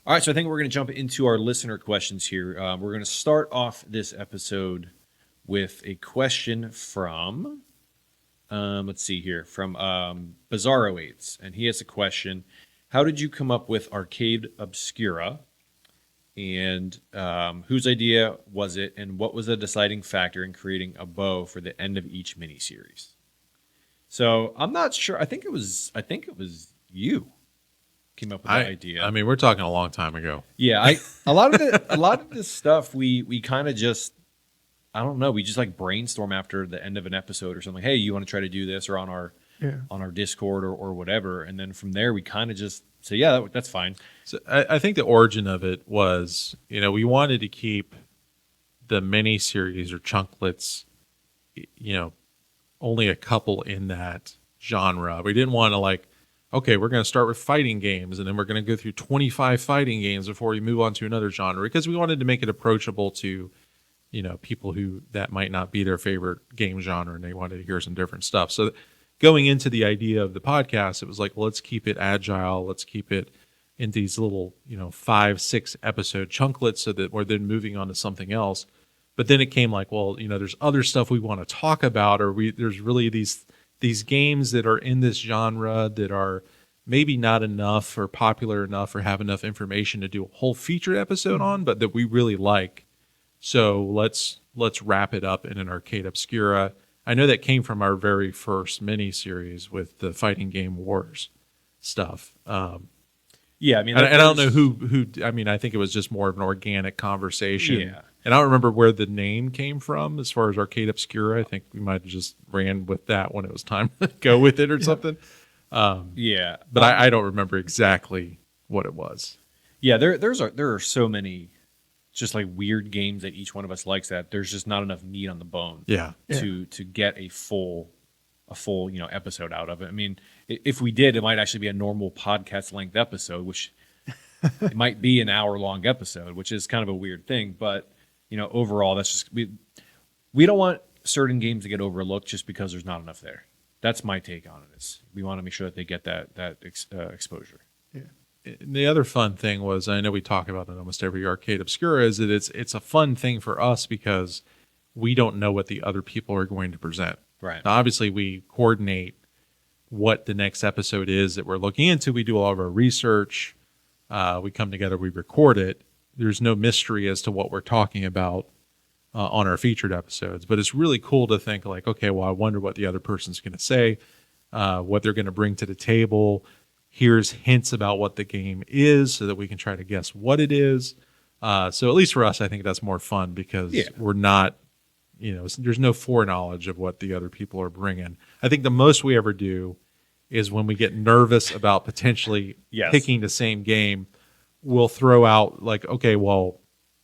All right, so I think we're going to jump into our listener questions here. We're going to start off this episode with a question from, let's see here, from Bizarro8s. And he has a question. How did you come up with Arcade Obscura? And whose idea was it? And what was the deciding factor in creating a bow for the end of each miniseries? So I'm not sure. I think it was you came up with that idea. I mean, we're talking a long time ago. Yeah, a lot of this stuff we kind of just, I don't know, we just like brainstorm after the end of an episode or something. Hey, you want to try to do this, or on our Discord or whatever, and then from there we kind of just say, yeah, that's fine. So I think the origin of it was, we wanted to keep the mini series or chunklets, only a couple in that genre. We didn't want to okay, we're going to start with fighting games, and then we're going to go through 25 fighting games before we move on to another genre, because we wanted to make it approachable to, people who that might not be their favorite game genre, and they wanted to hear some different stuff. So going into the idea of the podcast, it was like, well, let's keep it agile. Let's keep it in these little, 5-6 episode chunklets so that we're then moving on to something else. But then it came like, well, there's other stuff we want to talk about, or there's really these games that are in this genre that are maybe not enough or popular enough or have enough information to do a whole featured episode on, but that we really like. So let's wrap it up in an Arcade Obscura. I know that came from our very first mini series with the fighting game wars stuff. Yeah, I mean, I don't know who. I mean, I think it was just more of an organic conversation. Yeah. And I don't remember where the name came from as far as Arcade Obscura. I think we might have just ran with that when it was time to go with it or something. Yeah. But I don't remember exactly what it was. Yeah, there are so many just like weird games that each one of us likes that there's just not enough meat on the bone. Yeah. To get a full episode out of it. I mean, if we did, it might actually be a normal podcast length episode, which it might be an hour-long episode, which is kind of a weird thing, but overall, that's just we don't want certain games to get overlooked just because there's not enough there. That's my take on it. Is we want to make sure that they get that exposure. Yeah. And the other fun thing was, I know we talk about it almost every Arcade Obscura, is that it's a fun thing for us because we don't know what the other people are going to present. Right. Now, obviously, we coordinate what the next episode is that we're looking into. We do all of our research. We come together. We record it. There's no mystery as to what we're talking about on our featured episodes, but it's really cool to think like, okay, well, I wonder what the other person's going to say, what they're going to bring to the table. Here's hints about what the game is so that we can try to guess what it is. So at least for us, I think that's more fun because we're not, there's no foreknowledge of what the other people are bringing. I think the most we ever do is when we get nervous about potentially picking the same game, we'll throw out like, okay, well,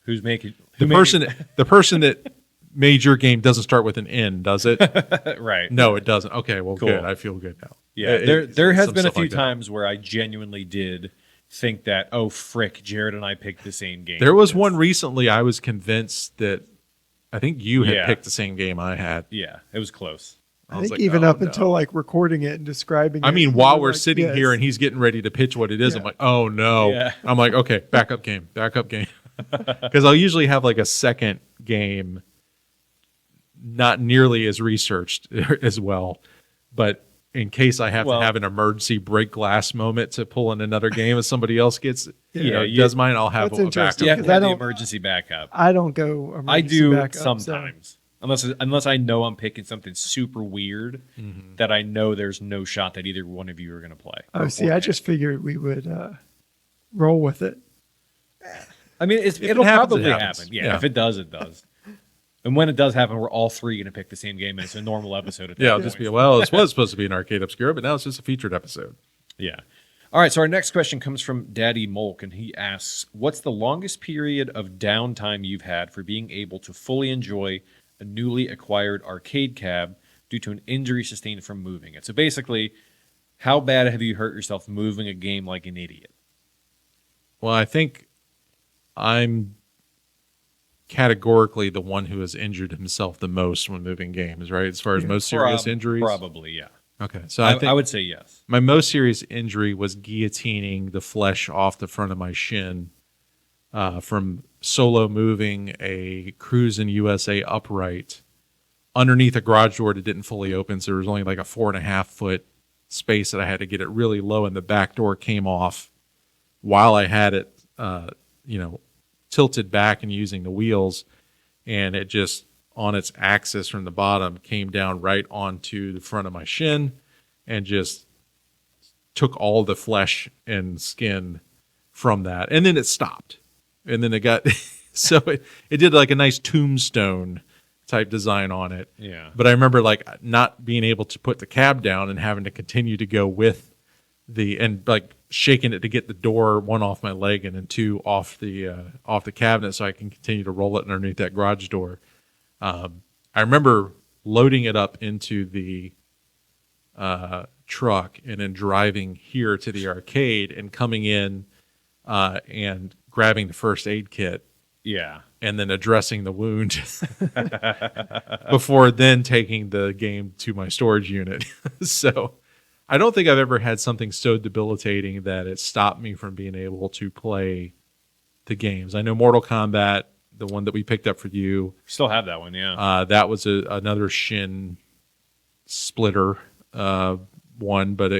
the person that made your game doesn't start with an N, does it? Right. No, it doesn't. Okay, well, cool. Good. I feel good now. Yeah, there has been a few times where I genuinely did think that, oh, frick, Jared and I picked the same game. There was one recently I was convinced that I think you had picked the same game I had. Yeah, it was close. I think even up until like recording it and describing it. I mean, while we're sitting here and he's getting ready to pitch what it is, I'm like, oh no. Yeah. I'm like, okay, backup game. Because I'll usually have like a second game not nearly as researched as well. But in case I have to have an emergency break glass moment to pull in another game and somebody else gets does mine, I'll have a backup. Yeah, the emergency backup. I don't go emergency I do backup, sometimes. Unless I know I'm picking something super weird that I know there's no shot that either one of you are going to play. Oh, see, I just figured we would roll with it. I mean, it'll probably happen. Yeah, if it does, it does. And when it does happen, we're all three going to pick the same game, and it's a normal episode. It'll just be, it was supposed to be an Arcade Obscura, but now it's just a featured episode. Yeah. All right, so our next question comes from Daddy Molk, and he asks, what's the longest period of downtime you've had for being able to fully enjoy a newly acquired arcade cab due to an injury sustained from moving it? So basically, how bad have you hurt yourself moving a game like an idiot? Well, I think I'm categorically the one who has injured himself the most when moving games, right? As far as most serious injuries. Probably, yeah. Okay, so I would say yes. my most serious injury was guillotining the flesh off the front of my shin from solo moving a Cruisin' USA upright underneath a garage door that didn't fully open. So there was only like a 4.5 foot space that I had to get it really low, and the back door came off while I had it, tilted back and using the wheels, and it just on its axis from the bottom came down right onto the front of my shin and just took all the flesh and skin from that, and then it stopped, and then it got so it did like a nice tombstone type design on it. Yeah. But I remember like not being able to put the cab down and having to continue to go with and like shaking it to get the door, one off my leg and then two off the cabinet so I can continue to roll it underneath that garage door. I remember loading it up into the truck and then driving here to the arcade and coming in and grabbing the first aid kit Yeah. and then addressing the wound before then taking the game to my storage unit. So I don't think I've ever had something so debilitating that it stopped me from being able to play the games. I know Mortal Kombat, the one that we picked up for you, Still have that one, yeah. that was another shin splitter one, but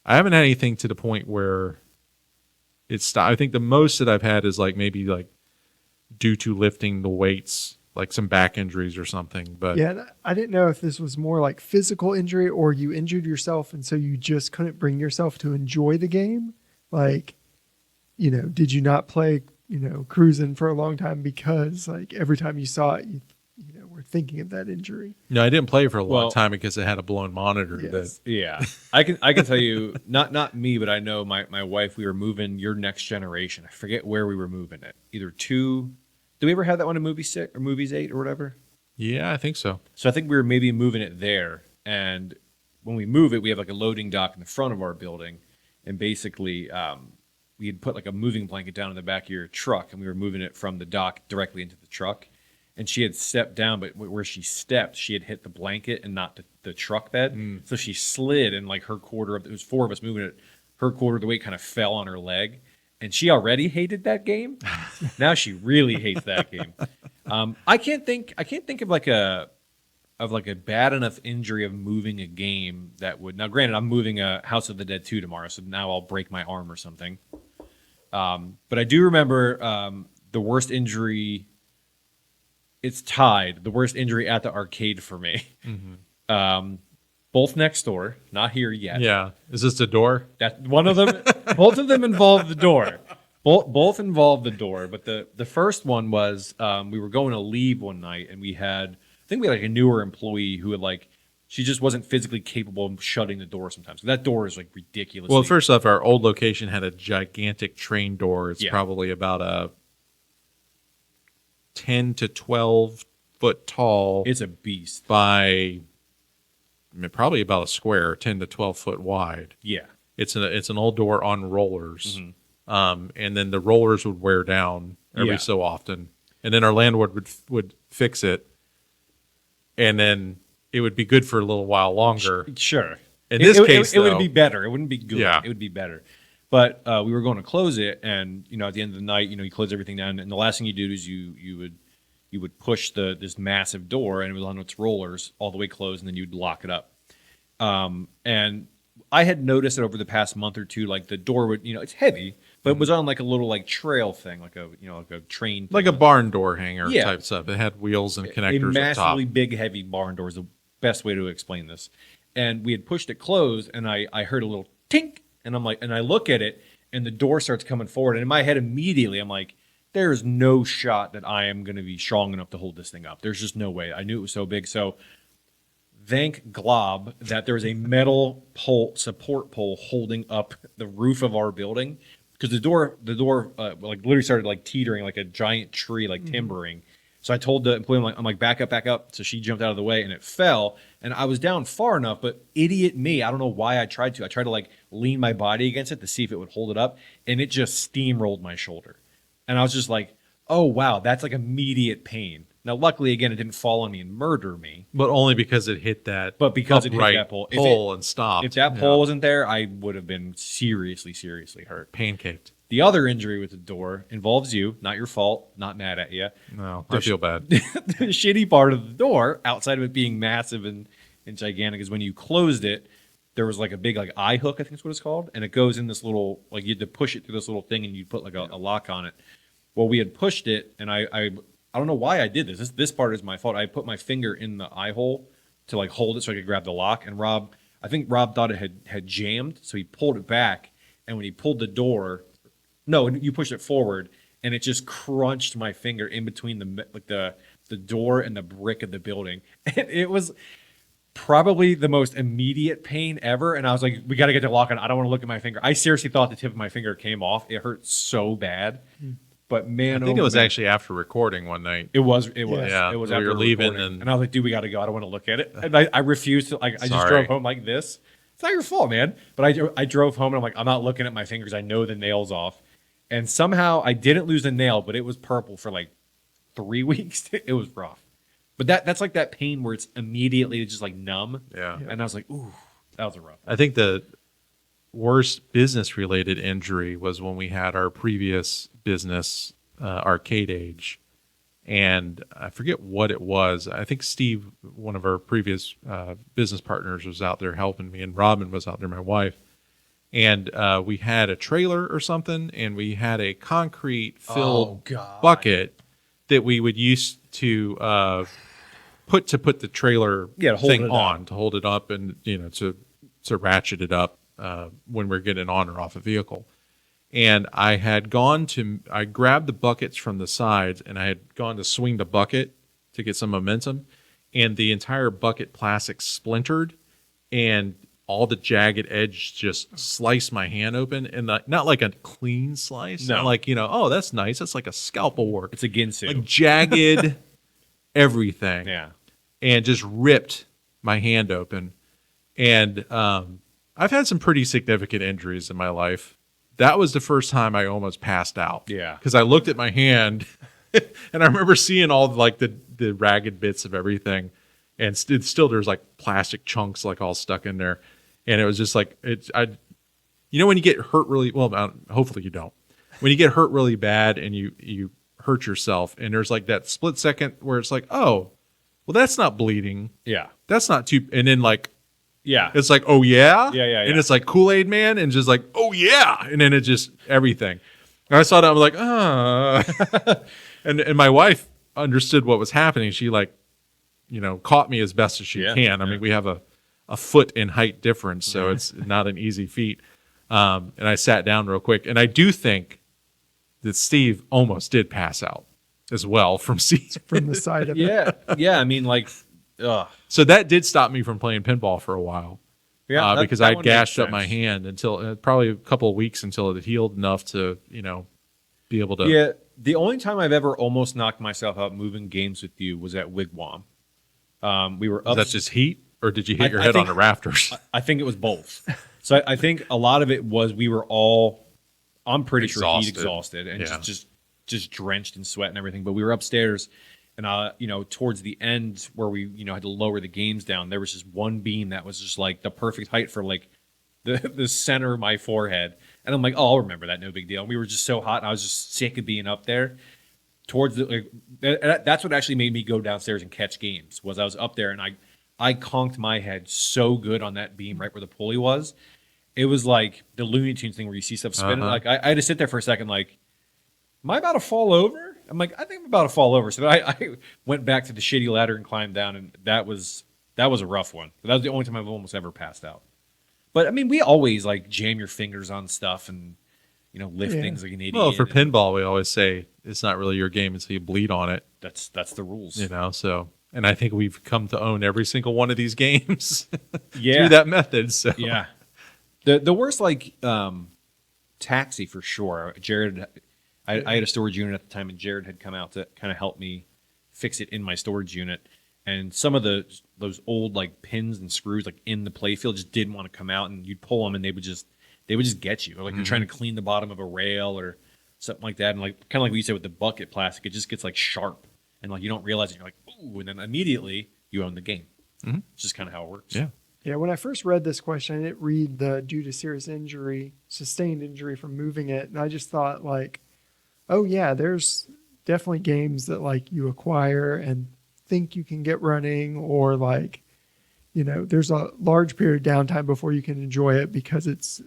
I haven't had anything to the point where it's stopped. I think the most that I've had is like maybe like due to lifting the weights, like some back injuries or something. But Yeah, I didn't know if this was more like physical injury or you injured yourself and so you just couldn't bring yourself to enjoy the game. Like, did you not play, Cruisin' for a long time because like every time you saw it, you were thinking of that injury? no, I didn't play for a long Well- time because it had a blown monitor. Yes. Yeah, I can tell you, not me, but I know my wife. We were moving Your Next Generation. I forget where we were moving it. Either two. Did we ever have that one in Movie 6 or Movies 8 or whatever? Yeah, I think so. So I think we were maybe moving it there. And when we move it, we have like a loading dock in the front of our building, and basically we had put like a moving blanket down in the back of your truck, and we were moving it from the dock directly into the truck. And she had stepped down, but where she stepped, she had hit the blanket and not the truck bed. So she slid, and like her quarter of it was four of us moving it. Her quarter of the weight kind of fell on her leg, and she already hated that game. Now she really hates that game. I can't think of like a bad enough injury of moving a game that would. Now, granted, I'm moving a House of the Dead 2 tomorrow, so now I'll break my arm or something. But I do remember the worst injury. It's tied the worst injury at the arcade for me. Both next door, not here yet. Yeah. Is this the door? That one of them, both of them involved the door. Both involved the door, but the first one was we were going to leave one night, and I think we had like a newer employee who had like she just wasn't physically capable of shutting the door sometimes. That door is like ridiculous. Well, first off, our old location had a gigantic train door. It's Yeah. probably about a 10 to 12 foot tall it's a beast. by probably about a square, 10 to 12 foot wide. Yeah, It's an old door on rollers, Mm-hmm. and then the rollers would wear down every Yeah. so often, and then our landlord would fix it, and then it would be good for a little while longer. sure. In this case, it would though- be better. It wouldn't be good. Yeah. It would be better. But we were going to close it, and at the end of the night, you close everything down, and the last thing you do is you would push this massive door, and it was on its rollers all the way closed, and then you'd lock it up. And I had noticed that over the past month or two, like the door would, it's heavy, but it was on like a little like trail thing, like a train, like a barn door hanger Yeah. type stuff. It had wheels and a connectors up top. massively big, heavy barn door is the best way to explain this. And we had pushed it closed, and I heard a little tink, and I'm like, and I look at it, and the door starts coming forward, and in my head immediately I'm like, there is no shot that I am going to be strong enough to hold this thing up. There's just no way. I knew it was so big. So thank Glob that there was a metal support pole holding up the roof of our building, because the door like literally started like teetering like a giant tree, like timbering. So I told the employee, I'm like, back up. So she jumped out of the way, and it fell. And I was down far enough, but idiot me, I don't know why I tried to like lean my body against it to see if it would hold it up, and it just steamrolled my shoulder. And I was just like, oh wow, that's like immediate pain. Now, luckily, again, it didn't fall on me and murder me. But only because it hit that But because it hit upright that pole. and stopped. If that pole wasn't there, I would have been seriously, seriously hurt. pancaked. The other injury with the door involves you, not your fault, not mad at you. No, I feel bad. The shitty part of the door, outside of it being massive and gigantic, is when you closed it, there was like a big like eye hook, I think is what it's called, and it goes in this little, like you had to push it through this little thing, and you put like a lock on it. Well, we had pushed it, and I don't know why I did this. This part is my fault. I put my finger in the eye hole to like hold it so I could grab the lock, and I think Rob thought it had jammed, so he pulled it back, and when he pulled the door, no, you pushed it forward, and it just crunched my finger in between the door and the brick of the building, and it was probably the most immediate pain ever. And I was like, we got to get the lock on. I don't want to look at my finger. I seriously thought the tip of my finger came off. It hurt so bad. But man, I think oh, it was man. actually after recording one night. It was. Yeah, It was we after were leaving recording. and I was like, dude, we got to go. I don't want to look at it. And I refused to. Like, I just Sorry. drove home like this. It's not your fault, man. But I drove home and I'm like, I'm not looking at my fingers. I know the nail's off. And somehow I didn't lose a nail, but it was purple for like 3 weeks. It was rough. But that's like that pain where it's immediately just like numb. Yeah. And I was like, ooh, that was a rough. I think the worst business related injury was when we had our previous business, Arcade Age. And I forget what it was. I think Steve, one of our previous business partners, was out there helping me, and Robin was out there, my wife. And we had a trailer or something, and we had a concrete filled bucket that we would use to put the trailer Yeah, to hold thing it on, up. to hold it up, and to ratchet it up when we're getting on or off a vehicle. And I grabbed the buckets from the sides, and I had gone to swing the bucket to get some momentum, and the entire bucket plastic splintered, and all the jagged edge just sliced my hand open, and not like a clean slice, No. not like, oh, that's nice. That's like a scalpel work. It's a Ginsu. Like jagged everything. Yeah. And just ripped my hand open. And I've had some pretty significant injuries in my life. That was the first time I almost passed out. Yeah. Because I looked at my hand and I remember seeing all like the ragged bits of everything. And still there's like plastic chunks like all stuck in there. And it was just like, when you get hurt really, well, hopefully you don't. When you get hurt really bad and you hurt yourself, and there's like that split second where it's like, oh, well, that's not bleeding. Yeah. That's not too, and then like, Yeah. it's like, oh yeah? Yeah. And it's like Kool-Aid Man, and just like, oh yeah. And then it just, everything. And I saw that, I was like, and my wife understood what was happening. She like, caught me as best as she Yeah, can. I mean, we have a foot in height difference, so it's not an easy feat. And I sat down real quick, and I do think that Steve almost did pass out as well from seeing. from the side of it. Yeah. Yeah. I mean, like, ugh. So that did stop me from playing pinball for a while. Yeah. Because that I one gashed makes up my sense. hand until probably a couple of weeks until it healed enough to, be able to. Yeah. The only time I've ever almost knocked myself out moving games with you was at Wigwam. We were Was up. that just heat, or did you hit your I head on think- the rafters? I think it was both. So I think a lot of it was we were all, I'm pretty sure heat exhausted and Yeah. just drenched in sweat and everything. But we were upstairs, and towards the end where we had to lower the games down, there was just one beam that was just like the perfect height for like the center of my forehead. And I'm like, oh, I'll remember that, no big deal. And we were just so hot, and I was just sick of being up there. Towards that's what actually made me go downstairs and catch games. Was I was up there and I conked my head so good on that beam right where the pulley was. It was like the Looney Tunes thing where you see stuff spinning. Like I had to sit there for a second, like, am I about to fall over? I'm like, I think I'm about to fall over. So then I went back to the shitty ladder and climbed down, and that was a rough one. That was the only time I've almost ever passed out. But I mean, we always like jam your fingers on stuff and lift Yeah. things like an idiot. Well, for and pinball, we always say it's not really your game until you bleed on it. that's the rules. So, and I think we've come to own every single one of these games Yeah. through that method. So, Yeah. The worst, like, taxi for sure. Jared, I had a storage unit at the time, and Jared had come out to kind of help me fix it in my storage unit. And some of those old like pins and screws like in the playfield just didn't want to come out, and you'd pull them and they would just get you. Or like you're trying to clean the bottom of a rail or something like that, and like kind of like what you said with the bucket plastic, it just gets like sharp. and like you don't realize it. You're like, ooh, and then immediately you own the game. Mhm. It's just kind of how it works. Yeah. Yeah, when I first read this question, I didn't read the due to serious injury, sustained injury from moving it. And I just thought, like, oh, yeah, there's definitely games that, like, you acquire and think you can get running, or, like, you know, there's a large period of downtime before you can enjoy it because it's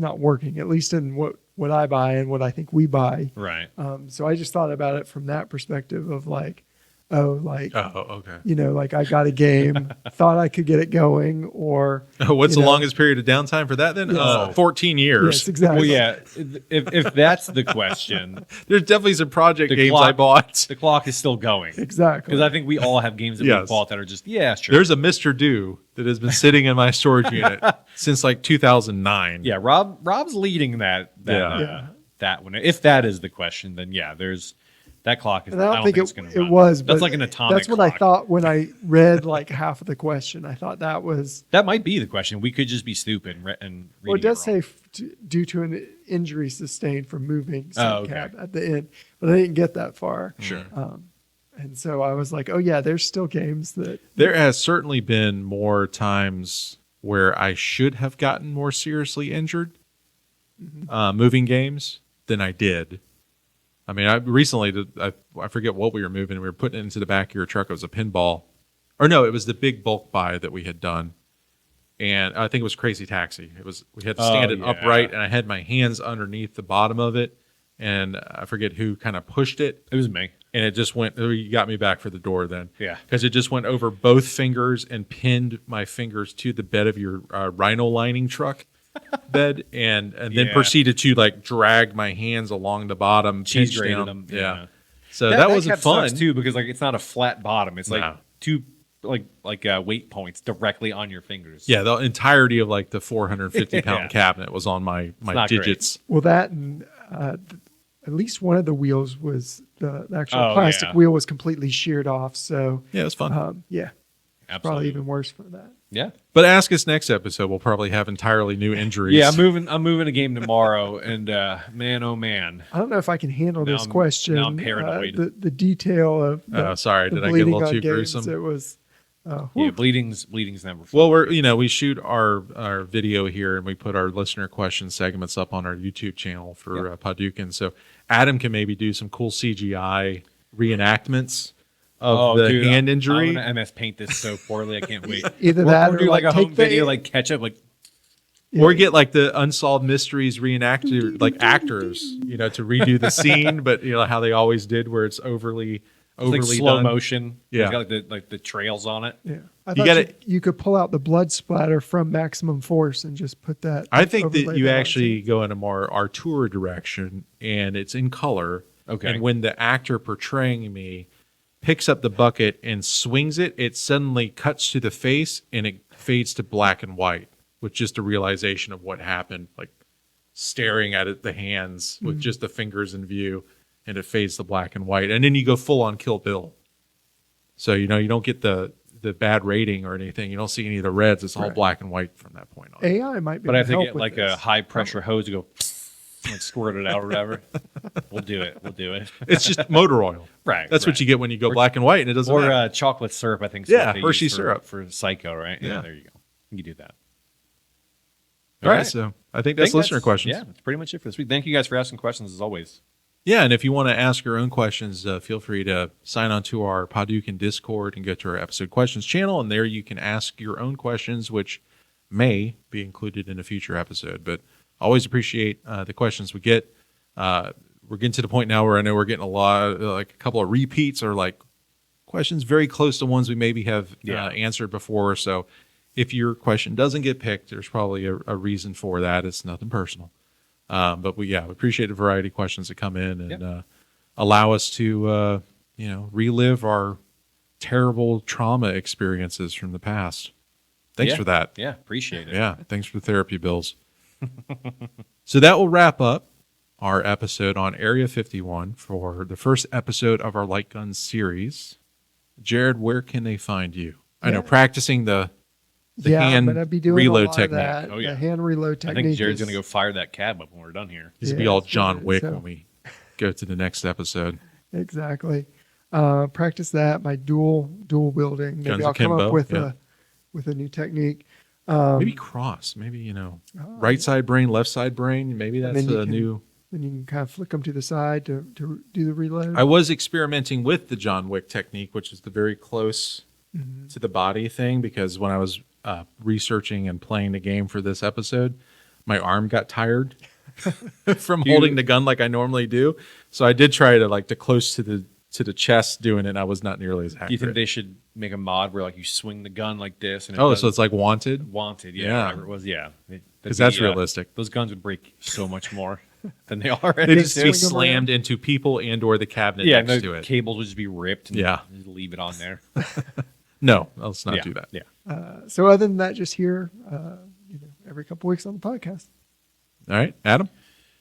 not working, at least in what I buy and what I think we buy. Right. So I just thought about it from that perspective of, like, oh, like, Oh, okay. you know, like I got a game, thought I could get it going, or What's you the know, longest period of downtime for that then? Yes. 14 years. yes, exactly. Well, yeah. If that's the question, There's definitely some project The games clock- I bought. the clock is still going. Exactly. Because I think we all have games that we Yes. bought that are just, yeah, sure. There's a Mr. Do that has been sitting in my storage unit since like 2009. Yeah, Rob's leading that Yeah. Yeah. that one. If that is the question, then yeah, there's that clock is And I don't think it's it, gonna it run. was, That's but like an atomic that's what I clock. thought when I read like half of the question. I thought that was, That might be the question. We could just be stupid and well, it reading does wrong. say due to an injury sustained from moving Oh, cab okay. at the end, but I didn't get that far. Sure. And so I was like, oh yeah, there's still games that, There has certainly been more times where I should have gotten more seriously injured moving games than I did. I mean, I recently did, I forget what we were moving. We were putting it into the back of your truck. It was a pinball, or no, it was the big bulk buy that we had done, and I think it was Crazy Taxi. It was we had to stand Oh, it yeah. upright, and I had my hands underneath the bottom of it, and I forget who kind of pushed it, It was me. and it just went. You got me back for the door then. Yeah. Because it just went over both fingers and pinned my fingers to the bed of your rhino lining truck bed, and then Yeah. proceeded to like drag my hands along the bottom, Cheese pinch grated down. them. Yeah. So that wasn't cab sucks fun. too, because like it's not a flat bottom. It's like No. two weight points directly on your fingers. Yeah, the entirety of like the 450 pound Yeah. cabinet was on my not great. digits. well, that and at least one of the wheels was the actual Oh, plastic yeah. wheel was completely sheared off. So Yeah, it was fun. yeah, absolutely. probably even worse for that. Yeah. But ask us next episode. We'll probably have entirely new injuries. Yeah, I'm moving a game tomorrow, and man, oh man, I don't know if I can handle Now this I'm- question. now I'm paranoid. The detail of the, Sorry, the did I get a bleeding little on too games, gruesome? It was. yeah, Whew. bleeding's never fun. Well, we shoot our video here, and we put our listener question segments up on our YouTube channel for Paducah. So Adam can maybe do some cool CGI reenactments of the dude, hand I'm injury. gonna MS Paint this so poorly. I can't wait. Either Or- that or or do like a take home video, the- like catch up, like Or get like the unsolved mysteries reenacted, like actors, to redo the scene, but how they always did, where it's overly like slow done. motion. Yeah. It's got like the trails on it. Yeah, I You thought gotta- you could pull out the blood splatter from Maximum Force and just put that. I think overlay that you on actually go in a more Artura direction, and it's in color. Okay. And when the actor portraying me picks up the bucket and swings it, it suddenly cuts to the face and it fades to black and white with just a realization of what happened, like staring at it, the hands with just the fingers in view, and it fades to black and white. And then you go full on Kill Bill. So, you don't get the bad rating or anything. You don't see any of the reds. It's all Right. black and white from that point on. AI might be. But I able to think help it with like this. a high pressure hose to go like squirt it out or whatever. We'll do it. It's just motor oil. Right. That's what you get when you go black and white, and it doesn't Or matter. chocolate syrup, I think. is Yeah, what they Hershey use syrup. for Psycho, right? Yeah. Yeah. There you go. You can do that. All right, so I think that's listener questions. Yeah, that's pretty much it for this week. Thank you guys for asking questions as always. Yeah, and if you want to ask your own questions, feel free to sign on to our Paducah Discord and go to our episode questions channel, and there you can ask your own questions, which may be included in a future episode. But always appreciate the questions we get. We're getting to the point now where I know we're getting a lot, like a couple of repeats or like questions very close to ones we maybe have answered before. So if your question doesn't get picked, there's probably a reason for that. It's nothing personal. But we appreciate the variety of questions that come in and allow us to, relive our terrible trauma experiences from the past. Thanks Yeah. for that. Yeah, appreciate it. Yeah, thanks for the therapy bills. So that will wrap up our episode on Area 51 for the first episode of our Light Guns series. Jared, where can they find you? I know Yeah. practicing the yeah, I'm hand gonna be doing reload a lot technique. Of that. Oh, yeah. The hand reload I technique. think Jared's is- gonna go fire that cab up when we're done here. He's Yeah, be all it's John good. Wick So- when we go to the next episode. Exactly. Practice that. My dual wielding. Maybe Guns I'll come akimbo, up with yeah. a new technique. Maybe cross. Maybe, right side brain, left side brain. Maybe And that's then you a can- new. Then you can kind of flick them to the side to do the reload. I was experimenting with the John Wick technique, which is the very close to the body thing, because when I was researching and playing the game for this episode, my arm got tired from holding the gun like I normally do. So I did try to close to the chest doing it. And I was not nearly as accurate. Do you think they should make a mod where like you swing the gun like this? And so it's like Wanted, Wanted, Yeah. whatever it was, because that's realistic. Those guns would break so much more than they already They do. just be swing 'em slammed into people and or the cabinet Yeah, next and to the it. cables would just be ripped. And Yeah. just leave it on there. No, let's not yeah, do that. Yeah. So other than that, just here, every couple weeks on the podcast. All right, Adam.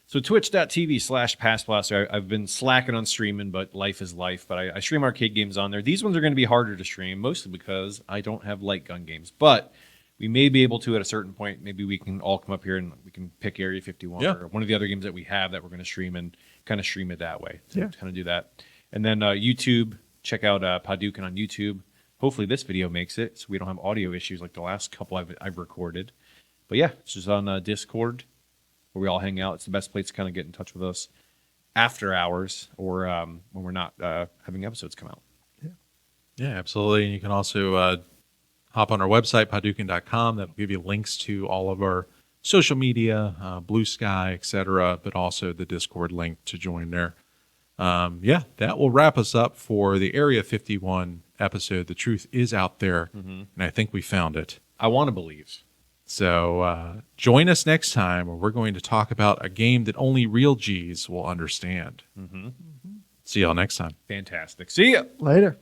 So twitch.tv/PassBlaster. I've been slacking on streaming, but life is life. But I stream arcade games on there. These ones are going to be harder to stream, mostly because I don't have light gun games. But we may be able to at a certain point. Maybe we can all come up here and we can pick Area 51 Yeah. or one of the other games that we have that we're going to stream and kind of stream it that way. So Yeah. kind of do that. And then YouTube, check out Paducah on YouTube. Hopefully this video makes it so we don't have audio issues like the last couple I've recorded. But yeah, it's just on Discord where we all hang out. It's the best place to kind of get in touch with us after hours or when we're not having episodes come out. Yeah, absolutely. And you can also hop on our website, paducah.com. That will give you links to all of our social media, Blue Sky, etc., but also the Discord link to join there. That will wrap us up for the Area 51 episode. The truth is out there, and I think we found it. I want to believe. So join us next time where we're going to talk about a game that only real G's will understand. See y'all next time. Fantastic. See ya. Later.